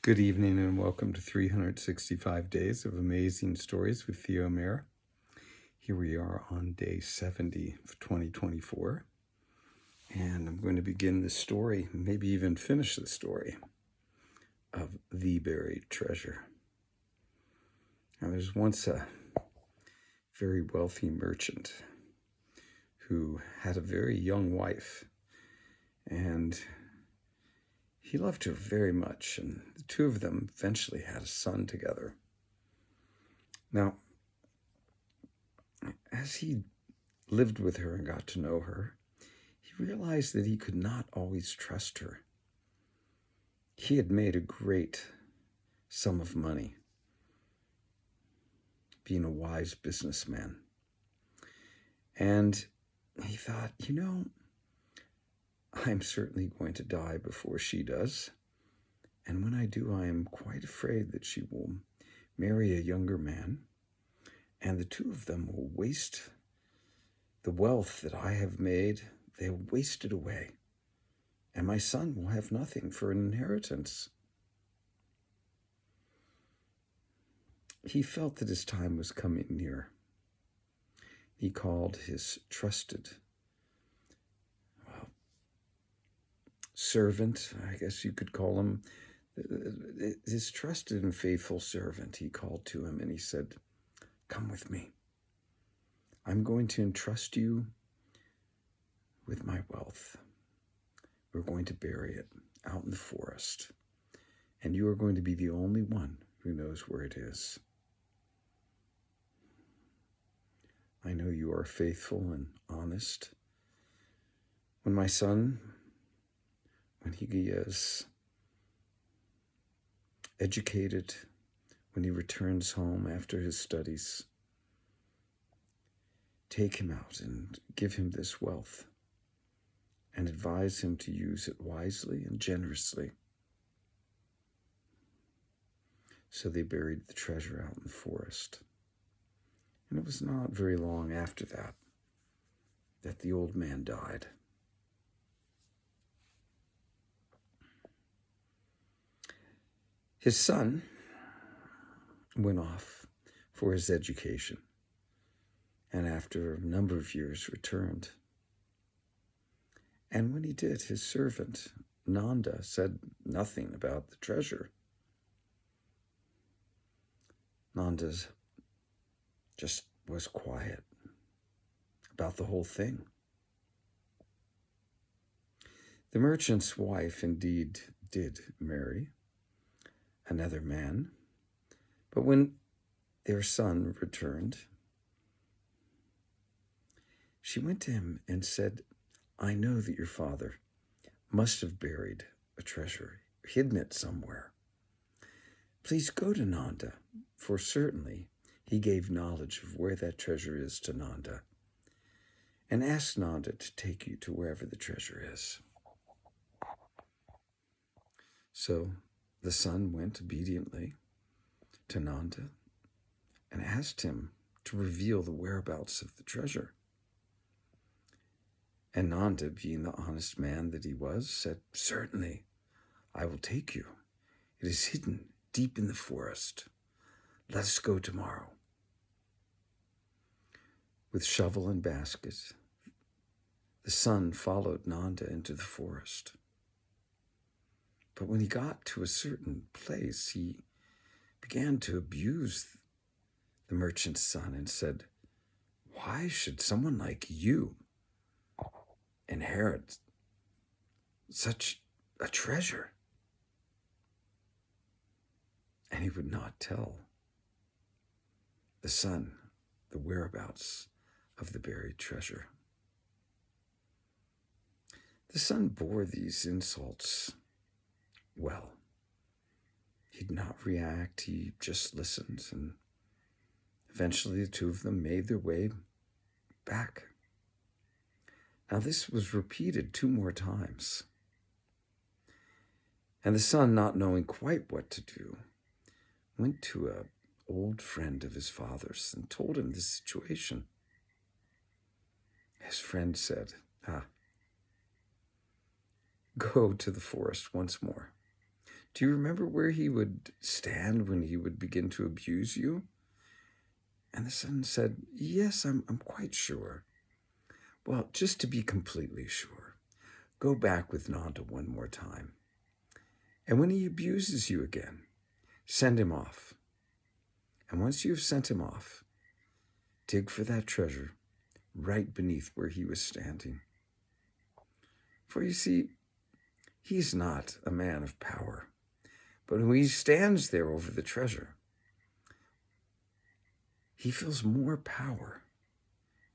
Good evening and welcome to 365 Days of Amazing Stories with Theo Mayer. Here we are on day 70 of 2024, and I'm going to begin the story, maybe even finish the story, of the buried treasure. Now, there's once a very wealthy merchant who had a very young wife, and he loved her very much, and the two of them eventually had a son together. Now, as he lived with her and got to know her, he realized that he could not always trust her. He had made a great sum of money, being a wise businessman. And he thought, I'm certainly going to die before she does. And when I do, I am quite afraid that she will marry a younger man, and the two of them will waste the wealth that I have made. They'll waste it away, and my son will have nothing for an inheritance. He felt that his time was coming near. He called his trusted servant, I guess you could call him, his trusted and faithful servant. He called to him and he said, "Come with me. I'm going to entrust you with my wealth. We're going to bury it out in the forest, and you are going to be the only one who knows where it is. I know you are faithful and honest. When my son, when he is educated, when he returns home after his studies, take him out and give him this wealth and advise him to use it wisely and generously." So they buried the treasure out in the forest. And it was not very long after that that the old man died. His son went off for his education, and after a number of years returned. And when he did, his servant, Nanda, said nothing about the treasure. Nanda just was quiet about the whole thing. The merchant's wife indeed did marry another man, but when their son returned, she went to him and said, "I know that your father must have buried a treasure, hidden it somewhere. Please go to Nanda, for certainly he gave knowledge of where that treasure is to Nanda, and ask Nanda to take you to wherever the treasure is." So the son went obediently to Nanda and asked him to reveal the whereabouts of the treasure. And Nanda, being the honest man that he was, said, "Certainly, I will take you. It is hidden deep in the forest. Let us go tomorrow." With shovel and basket, the son followed Nanda into the forest. But when he got to a certain place, he began to abuse the merchant's son and said, "Why should someone like you inherit such a treasure?" And he would not tell the son the whereabouts of the buried treasure. The son bore these insults well. He did not react, he just listened, and eventually the two of them made their way back. Now this was repeated 2 more times. And the son, not knowing quite what to do, went to an old friend of his father's and told him the situation. His friend said, "Go to the forest once more. Do you remember where he would stand when he would begin to abuse you? And the son said, yes, I'm quite sure. Well, just to be completely sure, go back with Nanda one more time. And when he abuses you again, send him off. And once you have sent him off, dig for that treasure right beneath where he was standing. For you see, he's not a man of power, but when he stands there over the treasure, he feels more power,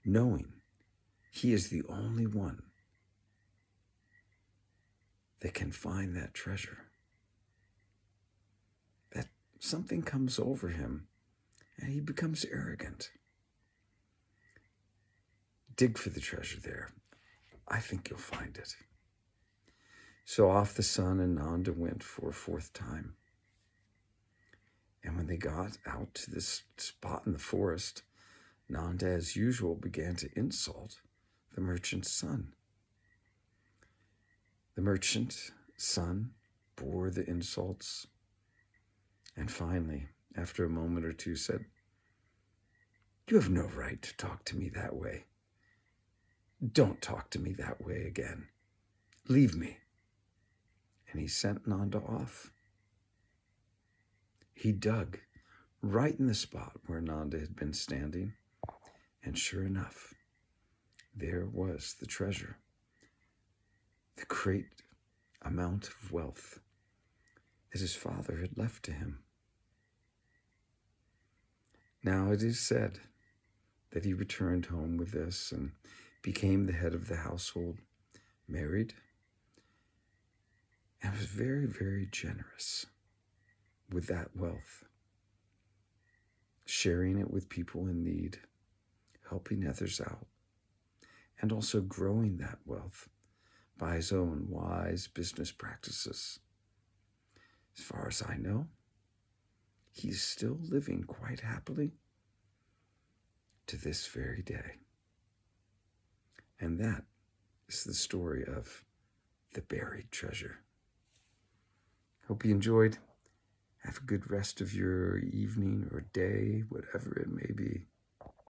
knowing he is the only one that can find that treasure. That something comes over him and he becomes arrogant. Dig for the treasure there. I think you'll find it. So off the son and Nanda went for a fourth time. And when they got out to this spot in the forest, Nanda, as usual, began to insult the merchant's son. The merchant's son bore the insults and finally, after a moment or two, said, "You have no right to talk to me that way. Don't talk to me that way again. Leave me." And he sent Nanda off. He dug right in the spot where Nanda had been standing, and sure enough, there was the treasure, the great amount of wealth that his father had left to him. Now it is said that he returned home with this and became the head of the household, married, and was very, very generous with that wealth, sharing it with people in need, helping others out, and also growing that wealth by his own wise business practices. As far as I know, he's still living quite happily to this very day. And that is the story of the buried treasure. Hope you enjoyed. Have a good rest of your evening or day, whatever it may be.